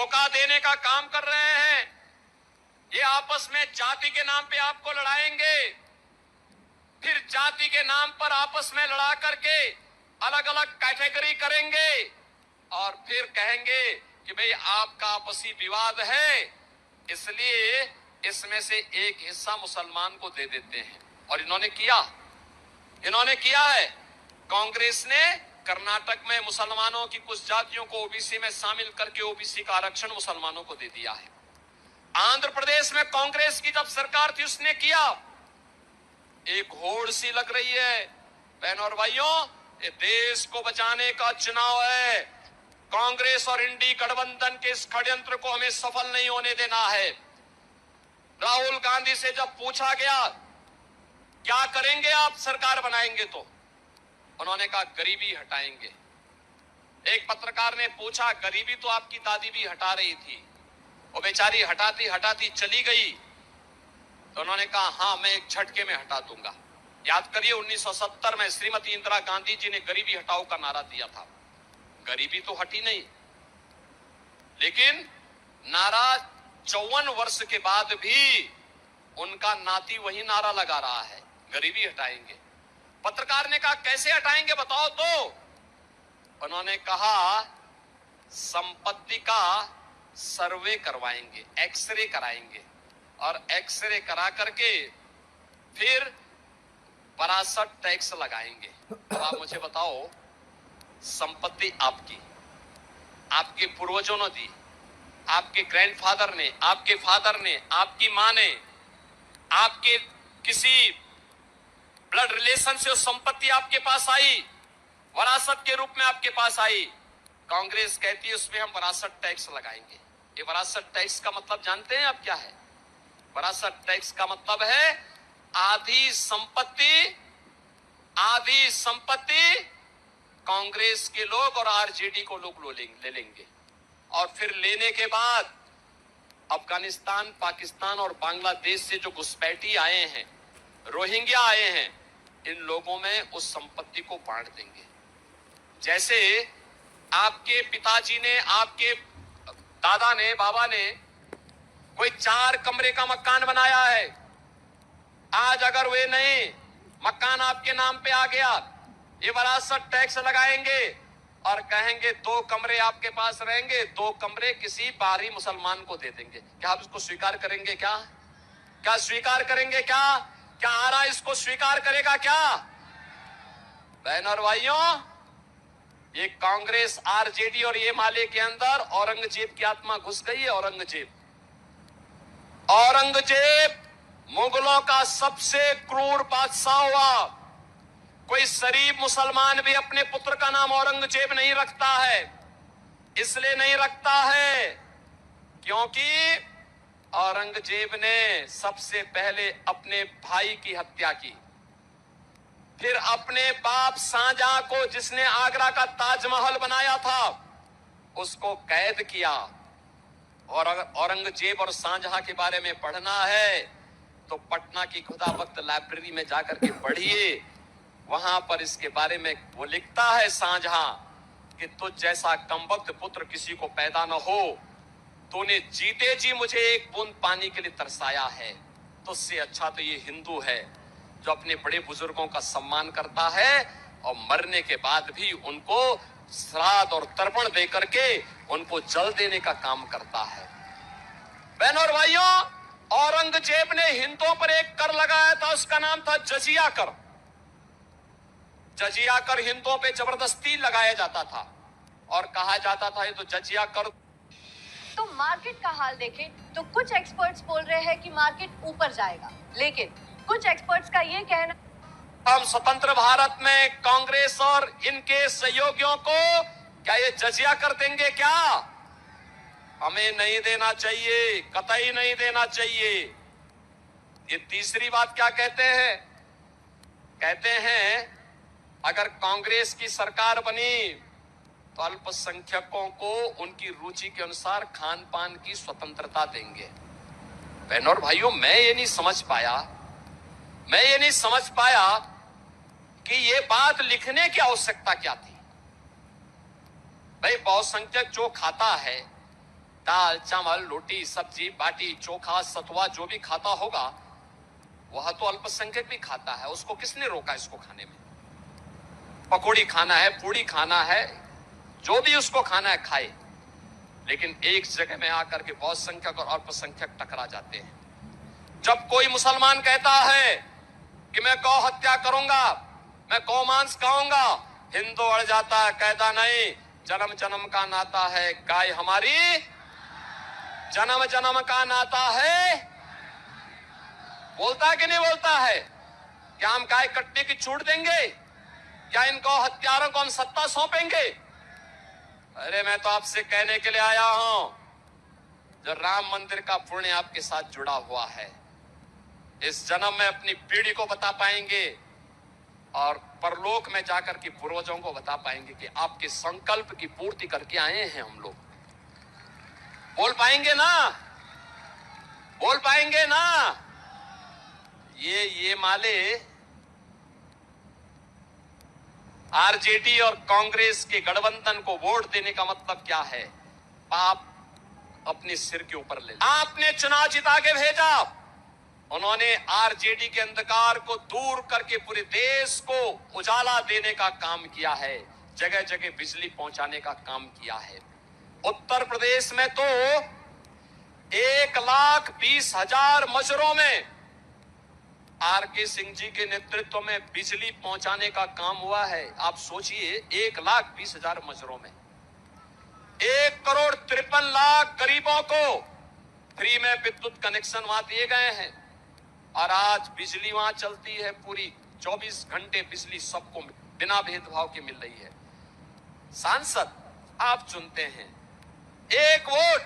धोखा देने का काम कर रहे हैं। ये आपस में जाति के नाम पे आपको लड़ाएंगे, फिर जाति के नाम पर आपस में लड़ा करके अलग अलग कैटेगरी करेंगे और फिर कहेंगे कि भाई आपका आपसी विवाद है, इसलिए इसमें से एक हिस्सा मुसलमान को दे देते हैं। और इन्होंने किया है। कांग्रेस ने कर्नाटक में मुसलमानों की कुछ जातियों को ओबीसी में शामिल करके ओबीसी का आरक्षण मुसलमानों को दे दिया है। आंध्र प्रदेश में कांग्रेस की जब सरकार थी उसने किया। एक होड़ सी लग रही है। बहनों और भाइयों, ये देश को बचाने का चुनाव है। कांग्रेस और इंडी गठबंधन के इस षड्यंत्र को हमें सफल नहीं होने देना है। राहुल गांधी से जब पूछा गया क्या करेंगे आप सरकार बनाएंगे, तो उन्होंने कहा गरीबी हटाएंगे। एक पत्रकार ने पूछा गरीबी तो आपकी दादी भी हटा रही थी, वो बेचारी हटाती हटाती चली गई, तो उन्होंने कहा हाँ मैं एक झटके में हटा दूंगा। याद करिए 1970 में श्रीमती इंदिरा गांधी जी ने गरीबी हटाओ का नारा दिया था। गरीबी तो हटी नहीं, लेकिन नारा 54 वर्ष के बाद भी उनका नाती वही नारा लगा रहा है, गरीबी हटाएंगे। पत्रकार ने कहा कैसे हटाएंगे बताओ, तो उन्होंने कहा संपत्ति का सर्वे करवाएंगे, एक्सरे कराएंगे और एक्सरे करा करके फिर वरासत टैक्स लगाएंगे। अब आप मुझे बताओ, संपत्ति आपकी, आपके पूर्वजों ने दी, आपके ग्रैंडफादर ने, आपके फादर ने, आपकी मां ने, आपके किसी ब्लड रिलेशन से उस संपत्ति आपके पास आई, वरासत के रूप में आपके पास आई। कांग्रेस कहती है उसमें हम वरासत टैक्स लगाएंगे। ये वरासत टैक्स का मतलब जानते हैं आप क्या है? वरासत टैक्स का मतलब है आधी संपत्ति कांग्रेस के लोग और आरजेडी को लोग ले लेंगे और फिर लेने के बाद अफगानिस्तान, पाकिस्तान और बांग्लादेश से जो घुसपैठी आए हैं, रोहिंग्या आए हैं, इन लोगों में उस संपत्ति को बांट देंगे। जैसे आपके पिताजी ने, आपके दादा ने, बाबा ने कोई 4 कमरे का मकान बनाया है, आज अगर वे नहीं मकान आपके नाम पे आ गया, ये वरासत टैक्स लगाएंगे और कहेंगे 2 कमरे आपके पास रहेंगे, 2 कमरे किसी बाहरी मुसलमान को दे देंगे। क्या आप इसको स्वीकार करेंगे? क्या स्वीकार करेंगे? क्या आरा इसको स्वीकार करेगा क्या? बहनों और भाइयों, ये कांग्रेस, आरजेडी और ये माले के अंदर औरंगजेब की आत्मा घुस गई है। औरंगजेब मुगलों का सबसे क्रूर बादशाह हुआ। कोई शरीफ मुसलमान भी अपने पुत्र का नाम औरंगजेब नहीं रखता है। इसलिए नहीं रखता है क्योंकि औरंगजेब ने सबसे पहले अपने भाई की हत्या की, फिर अपने बाप शाहजहां को, जिसने आगरा का ताजमहल बनाया था, उसको कैद किया। और अगर औरंगजेब और शाहजहां के बारे में पढ़ना है तो पटना की खुदावक्त लाइब्रेरी में जाकर के पढ़िए। वहां पर इसके बारे में वो लिखता है शाहजहां कि तुझ जैसा कमबख्त पुत्र किसी को पैदा न हो, तूने जीते जी मुझे एक बूंद पानी के लिए तरसाया है। तुझसे अच्छा तो ये हिंदू है जो अपने बड़े बुजुर्गों का सम्मान करता है और मरने के बाद भी उनको श्राद्ध और तर्पण दे करके उनको जल देने का काम करता है। बहनों और भाइयों, औरंगजेब ने हिंदुओं पर एक कर लगाया था, उसका नाम था जजिया कर। जजिया कर हिंदुओं पे जबरदस्ती लगाया जाता था और कहा जाता था ये तो जजिया कर। तो मार्केट का हाल देखें तो कुछ एक्सपर्ट्स बोल रहे हैं कि मार्केट ऊपर जाएगा, लेकिन कुछ एक्सपर्ट्स का ये कहना, हम स्वतंत्र भारत में कांग्रेस और इनके सहयोगियों को क्या ये जजिया कर देंगे? क्या हमें नहीं देना चाहिए, कतई नहीं देना चाहिए। ये तीसरी बात क्या कहते हैं? कहते हैं अगर कांग्रेस की सरकार बनी तो अल्पसंख्यकों को उनकी रुचि के अनुसार खान पान की स्वतंत्रता देंगे। बहनों और भाइयों, मैं ये नहीं समझ पाया कि ये बात लिखने की आवश्यकता क्या थी। भाई बहुसंख्यक जो खाता है, दाल चावल रोटी सब्जी बाटी चोखा सतुआ जो भी खाता होगा वह तो अल्पसंख्यक भी खाता है, उसको किसने रोका इसको खाने में? पकौड़ी खाना है, पूड़ी खाना है, जो भी उसको खाना है खाए। लेकिन एक जगह में आकर के बहुत संख्यक और अल्पसंख्यक टकरा जाते हैं। जब कोई मुसलमान कहता है कि मैं गौ हत्या करूंगा, मैं गौ मांस खाऊंगा, हिंदू अड़ जाता है, कहता नहीं, जन्म जन्म का नाता है, गाय हमारी जन्म जन्म का नाता है। बोलता है कि नहीं बोलता है? क्या हम गाय कटने की छूट देंगे? क्या इनको हत्यारों को हम सत्ता सौंपेंगे? अरे मैं तो आपसे कहने के लिए आया हूं, जो राम मंदिर का पुण्य आपके साथ जुड़ा हुआ है, इस जन्म में अपनी पीढ़ी को बता पाएंगे और परलोक में जाकर के पूर्वजों को बता पाएंगे कि आपके संकल्प की पूर्ति करके आए हैं हम लोग। बोल पाएंगे ना? बोल पाएंगे ना? ये माले आरजेडी और कांग्रेस के गठबंधन को वोट देने का मतलब क्या है? पाप अपने सिर के ऊपर ले। आपने चुनाव जिता के भेजा, उन्होंने आरजेडी के अंधकार को दूर करके पूरे देश को उजाला देने का काम किया है, जगह जगह बिजली पहुंचाने का काम किया है। उत्तर प्रदेश में तो 1,20,000 मजरों में आरके सिंह जी के नेतृत्व में बिजली पहुंचाने का काम हुआ है। आप सोचिए, 1,20,000 मजरों में 1,53,00,000 गरीबों को फ्री में विद्युत कनेक्शन वहां दिए गए हैं और आज बिजली वहां चलती है, पूरी 24 घंटे बिजली सबको बिना भेदभाव के मिल रही है। सांसद आप चुनते हैं, एक वोट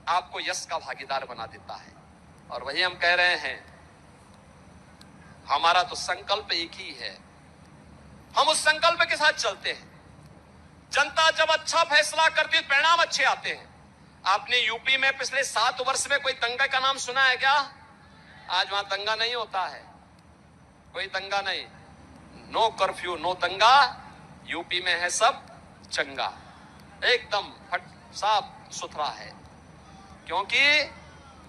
आपको यश का भागीदार बना देता है। और वही हम कह रहे हैं, हमारा तो संकल्प एक ही है, हम उस संकल्प के साथ चलते हैं। जनता जब अच्छा फैसला करती है, परिणाम अच्छे आते हैं। आपने यूपी में पिछले 7 वर्ष में कोई दंगा का नाम सुना है क्या? आज वहां दंगा नहीं होता है, कोई दंगा नहीं, नो कर्फ्यू नो दंगा, यूपी में है सब चंगा, एकदम साफ सुथरा है। क्योंकि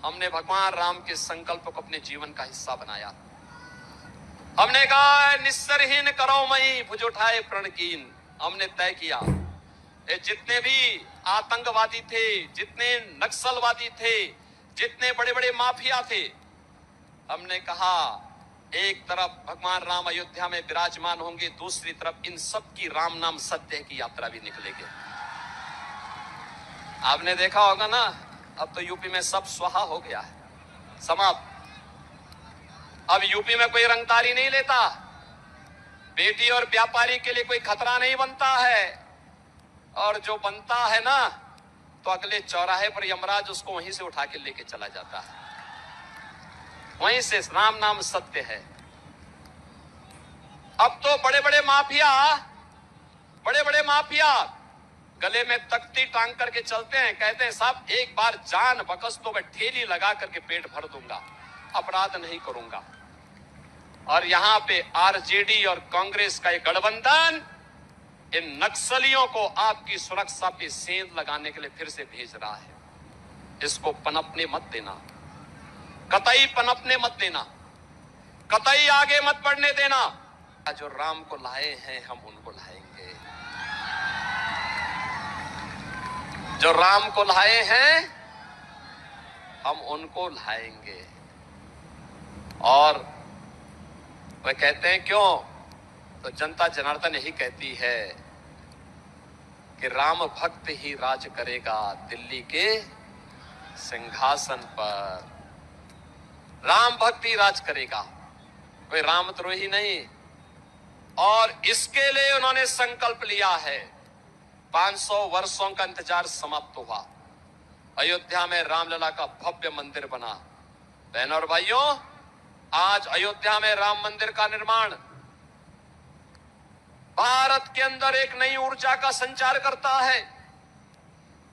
हमने भगवान राम के संकल्प को अपने जीवन का हिस्सा बनाया। हमने कहा निस्सरहीन करो मई भुज उठाए प्रणकीन। हमने तय किया, ये जितने भी आतंकवादी थे, जितने नक्सलवादी थे, जितने बड़े बड़े माफिया थे, हमने कहा एक तरफ भगवान राम अयोध्या में विराजमान होंगे, दूसरी तरफ इन सब की राम नाम सत्य की यात्रा भी निकलेगी। आपने देखा होगा ना, अब तो यूपी में सब स्वाहा हो गया है, समाप्त। अब यूपी में कोई रंगदारी नहीं लेता, बेटी और व्यापारी के लिए कोई खतरा नहीं बनता है, और जो बनता है ना तो अगले चौराहे पर यमराज उसको वहीं से उठा के लेके चला जाता है, वहीं से राम नाम सत्य है। अब तो बड़े बड़े माफिया गले में तख्ती टांग करके चलते हैं, कहते हैं साहब एक बार जान बकस तो मैं ठेली लगा करके पेट भर दूंगा, अपराध नहीं करूंगा। और यहाँ पे आरजेडी और कांग्रेस का एक गठबंधन इन नक्सलियों को आपकी सुरक्षा पे सेंध लगाने के लिए फिर से भेज रहा है। इसको पनपने मत देना, कतई पनपने मत देना, कतई आगे मत बढ़ने देना। जो राम को लाए हैं हम उनको लाएंगे, जो राम को लाए हैं हम उनको लाएंगे। और वे कहते हैं क्यों, तो जनता जनार्दन यही कहती है कि राम भक्त ही राज करेगा दिल्ली के सिंहासन पर। राम भक्त ही राज करेगा, कोई रामद्रोही नहीं। और इसके लिए उन्होंने संकल्प लिया है। 500 वर्षों का इंतजार समाप्त हुआ, अयोध्या में रामलला का भव्य मंदिर बना। बहनों और भाइयों, आज अयोध्या में राम मंदिर का निर्माण भारत के अंदर एक नई ऊर्जा का संचार करता है।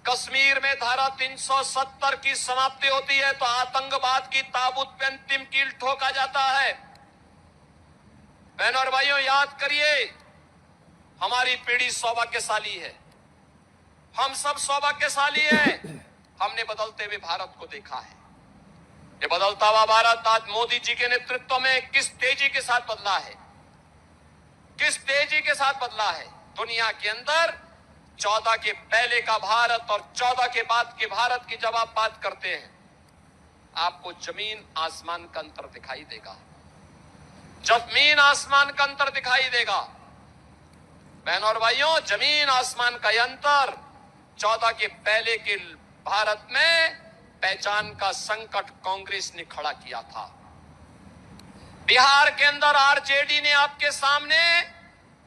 कश्मीर में धारा 370 की समाप्ति होती है तो आतंकवाद की ताबूत पे अंतिम कील ठोका जाता है। बहनों और भाइयों, याद करिए, हमारी पीढ़ी सौभाग्यशाली है, हम सब सौभाग्यशाली हैं। हमने बदलते हुए भारत को देखा है। ये बदलता हुआ भारत आज मोदी जी के नेतृत्व में किस तेजी के साथ बदला है, किस तेजी के साथ बदला है। दुनिया के अंदर 14 के पहले का भारत और 14 के बाद के भारत की जब आप बात करते हैं, आपको जमीन आसमान का अंतर दिखाई देगा, जमीन आसमान का अंतर दिखाई देगा। बहनों और भाइयों, जमीन आसमान का यह अंतर 14 के पहले के भारत में पहचान का संकट कांग्रेस ने खड़ा किया था। बिहार के अंदर आरजेडी ने आपके सामने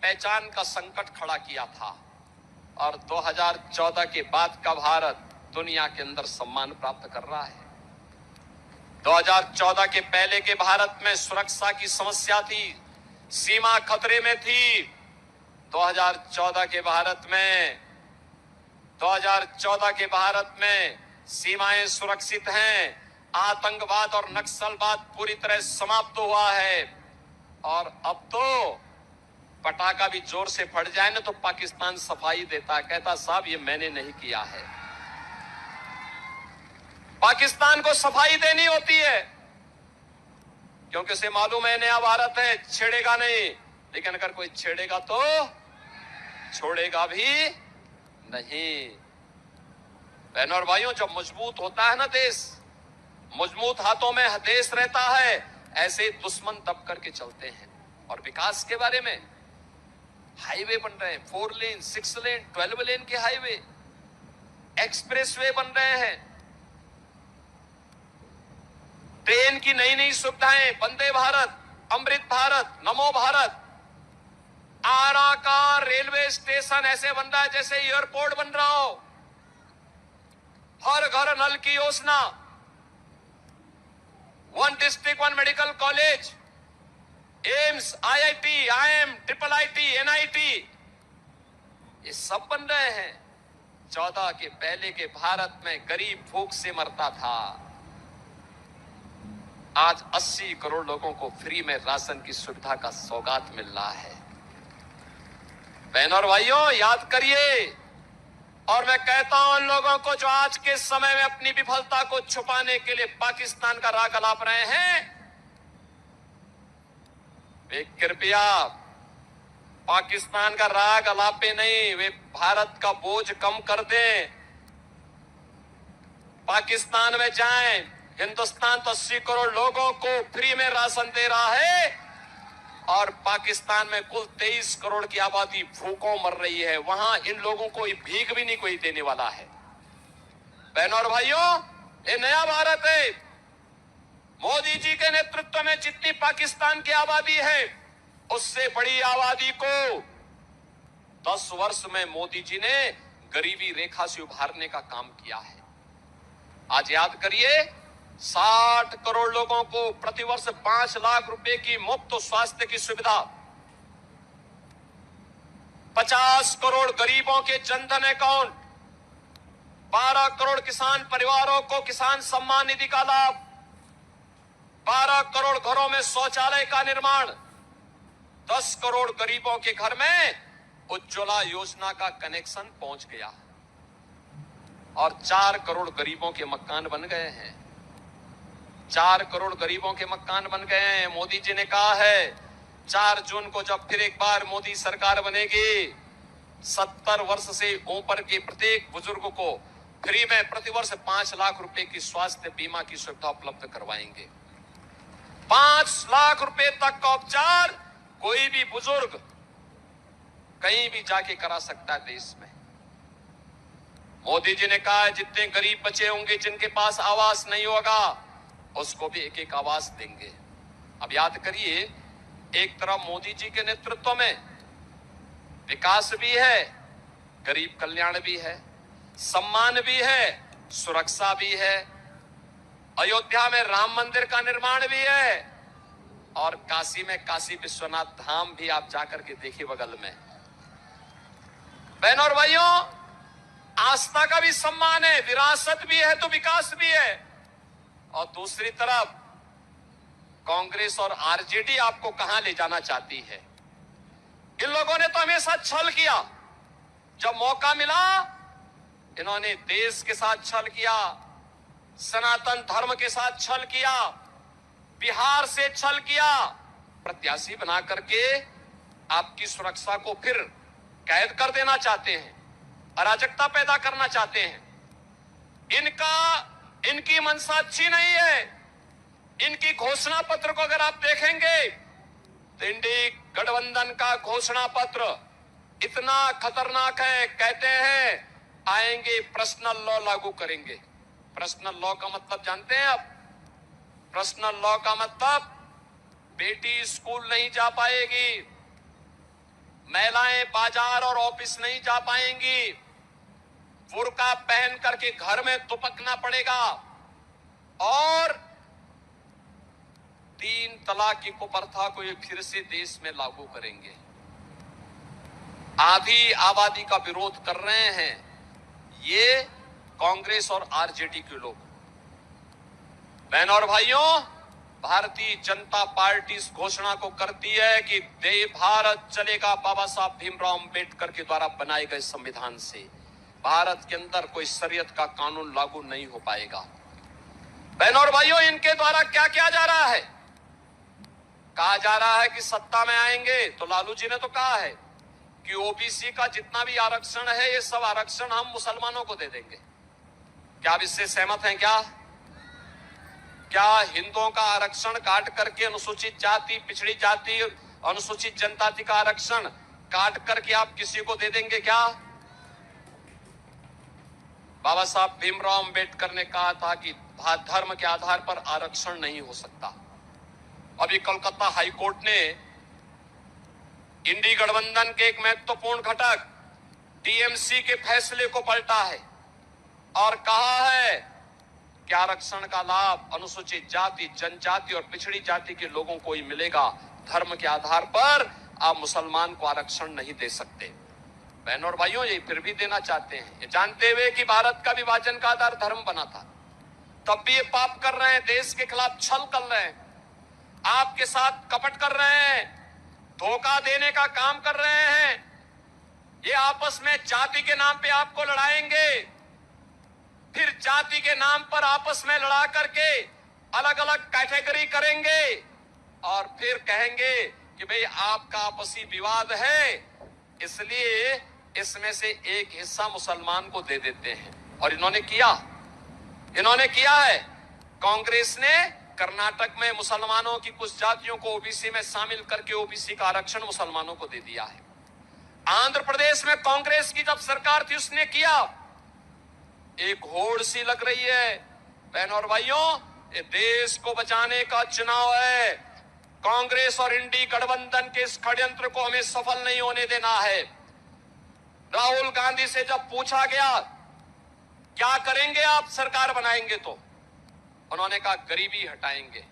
पहचान का संकट खड़ा किया था और 2014 के बाद का भारत दुनिया के अंदर सम्मान प्राप्त कर रहा है। 2014 के पहले के भारत में सुरक्षा की समस्या थी, सीमा खतरे में थी। 2014 के भारत में सीमाएं सुरक्षित हैं, आतंकवाद और नक्सलवाद पूरी तरह समाप्त हुआ है और अब तो पटाखा भी जोर से फट जाए ना तो पाकिस्तान सफाई देता, कहता साहब ये मैंने नहीं किया है। पाकिस्तान को सफाई देनी होती है क्योंकि उसे मालूम है नया भारत है, छेड़ेगा नहीं, लेकिन अगर कोई छेड़ेगा तो छोड़ेगा भी नहीं। बहनों और भाइयों, जब मजबूत होता है ना देश, मजबूत हाथों में देश रहता है, ऐसे दुश्मन दब करके चलते हैं। और विकास के बारे में, हाईवे बन रहे हैं, 4 लेन, 6 लेन, 12 लेन के हाईवे, एक्सप्रेसवे बन रहे हैं, ट्रेन की नई नई सुविधाएं, वंदे भारत, अमृत भारत, नमो भारत। आरा का रेलवे स्टेशन ऐसे बन रहा है जैसे एयरपोर्ट बन रहा हो। हर घर नल की योजना, 1 district 1 medical college, AIIMS, IIT, IIM, IIIT, NIT, ये सब बन रहे हैं। 14 के पहले के भारत में गरीब भूख से मरता था, आज 80 करोड़ लोगों को फ्री में राशन की सुविधा का सौगात मिल रहा है। बहनों और भाइयों, याद करिए, और मैं कहता हूं उन लोगों को जो आज के समय में अपनी विफलता को छुपाने के लिए पाकिस्तान का राग अलाप रहे हैं, वे कृपया पाकिस्तान का राग अलापे नहीं, वे भारत का बोझ कम कर दें, पाकिस्तान में जाएं। हिंदुस्तान तो 80 करोड़ लोगों को फ्री में राशन दे रहा है और पाकिस्तान में कुल 23 करोड़ की आबादी भूखों मर रही है। वहां इन लोगों को भीख भी नहीं कोई देने वाला है। बहनों और भाइयों, ये नया भारत है। मोदी जी के नेतृत्व में जितनी पाकिस्तान की आबादी है, उससे बड़ी आबादी को 10 वर्ष में मोदी जी ने गरीबी रेखा से उभारने का काम किया है। आज याद करिए, 60 करोड़ लोगों को प्रतिवर्ष 5 लाख रुपए की मुफ्त स्वास्थ्य की सुविधा, 50 करोड़ गरीबों के जनधन अकाउंट, 12 करोड़ किसान परिवारों को किसान सम्मान निधि का लाभ, 12 करोड़ घरों में शौचालय का निर्माण, 10 करोड़ गरीबों के घर में उज्ज्वला योजना का कनेक्शन पहुंच गया और 4 करोड़ गरीबों के मकान बन गए हैं। 4 करोड़ गरीबों के मकान बन गए हैं। मोदी जी ने कहा है 4 जून को जब फिर एक बार मोदी सरकार बनेगी, 70 वर्ष से ऊपर के प्रत्येक बुजुर्ग को फ्री में प्रतिवर्ष 5 लाख रुपए की स्वास्थ्य बीमा की सुविधा उपलब्ध करवाएंगे। 5 लाख रुपए तक का उपचार कोई भी बुजुर्ग कहीं भी जाके करा सकता है देश में। मोदी जी ने कहा है जितने गरीब बच्चे होंगे जिनके पास आवास नहीं होगा, उसको भी एक एक आवास देंगे। अब याद करिए, एक तरफ मोदी जी के नेतृत्व में विकास भी है, गरीब कल्याण भी है, सम्मान भी है, सुरक्षा भी है, अयोध्या में राम मंदिर का निर्माण भी है और काशी में काशी विश्वनाथ धाम भी आप जाकर के देखिए बगल में। बहनों और भाइयों, आस्था का भी सम्मान है, विरासत भी है तो विकास भी है। और दूसरी तरफ कांग्रेस और आरजेडी आपको कहां ले जाना चाहती है। इन लोगों ने तो हमेशा छल किया, जब मौका मिला इन्होंने देश के साथ छल किया, सनातन धर्म के साथ छल किया, बिहार से छल किया। प्रत्याशी बना करके आपकी सुरक्षा को फिर कैद कर देना चाहते हैं, अराजकता पैदा करना चाहते हैं। इनकी मंशा अच्छी नहीं है। इनकी घोषणा पत्र को अगर आप देखेंगे तो इंडी गठबंधन का घोषणा पत्र इतना खतरनाक है। कहते हैं आएंगे पर्सनल लॉ लागू करेंगे। पर्सनल लॉ का मतलब जानते हैं आप? पर्सनल लॉ का मतलब बेटी स्कूल नहीं जा पाएगी, महिलाएं बाजार और ऑफिस नहीं जा पाएंगी, बुर्का पहन करके घर में दुपकना पड़ेगा और 3 तलाक की कुप्रथा को ये फिर से देश में लागू करेंगे। आधी आबादी का विरोध कर रहे हैं ये कांग्रेस और आरजेडी के लोग। बहनों और भाइयों, भारतीय जनता पार्टी इस घोषणा को करती है कि भारत चलेगा बाबा साहब भीमराव अंबेडकर के द्वारा बनाए गए संविधान से। भारत के अंदर कोई शरीयत का कानून लागू नहीं हो पाएगा। बहनों और भाइयों, इनके द्वारा क्या किया जा रहा है? कहा जा रहा है कि सत्ता में आएंगे तो लालू जी ने तो कहा है कि ओबीसी का जितना भी आरक्षण है ये सब आरक्षण हम मुसलमानों को दे देंगे। क्या आप इससे सहमत हैं? क्या हिंदुओं का आरक्षण काट करके अनुसूचित जाति, पिछड़ी जाति, अनुसूचित जनजाति का आरक्षण काट करके आप किसी को दे देंगे क्या? बाबा साहब भीमराव अंबेडकर ने कहा था कि धर्म के आधार पर आरक्षण नहीं हो सकता। अभी कोलकाता हाईकोर्ट ने इंडी गठबंधन के एक महत्वपूर्ण घटक टीएमसी के फैसले को पलटा है और कहा है कि आरक्षण का लाभ अनुसूचित जाति, जनजाति और पिछड़ी जाति के लोगों को ही मिलेगा। धर्म के आधार पर आप मुसलमान को आरक्षण नहीं दे सकते। बहनों और भाइयों, ये फिर भी देना चाहते हैं, ये जानते हुए कि भारत का विभाजन का आधार धर्म बना था। तब भी ये पाप कर रहे हैं, देश के खिलाफ छल कर रहे हैं, आपके साथ कपट कर रहे हैं, धोखा देने का काम कर रहे हैं। ये आपस में जाति के नाम पे आपको लड़ाएंगे, फिर जाति के नाम पर आपस में लड़ा करके अलग अलग कैटेगरी करेंगे और फिर कहेंगे कि भाई आपका आपसी विवाद है, इसलिए इसमें से एक हिस्सा मुसलमान को दे देते हैं। और इन्होंने किया है। कांग्रेस ने कर्नाटक में मुसलमानों की कुछ जातियों को ओबीसी में शामिल करके ओबीसी का आरक्षण मुसलमानों को दे दिया है। आंध्र प्रदेश में कांग्रेस की जब सरकार थी उसने किया। एक होड़ सी लग रही है। बहनों और भाइयों, ये देश को बचाने का चुनाव है। कांग्रेस और इंडी गठबंधन के इस षड्यंत्र को हमें सफल नहीं होने देना है। राहुल गांधी से जब पूछा गया क्या करेंगे आप सरकार बनाएंगे तो उन्होंने कहा गरीबी हटाएंगे।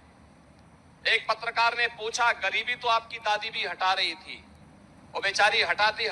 एक पत्रकार ने पूछा गरीबी तो आपकी दादी भी हटा रही थी, वो बेचारी हटाती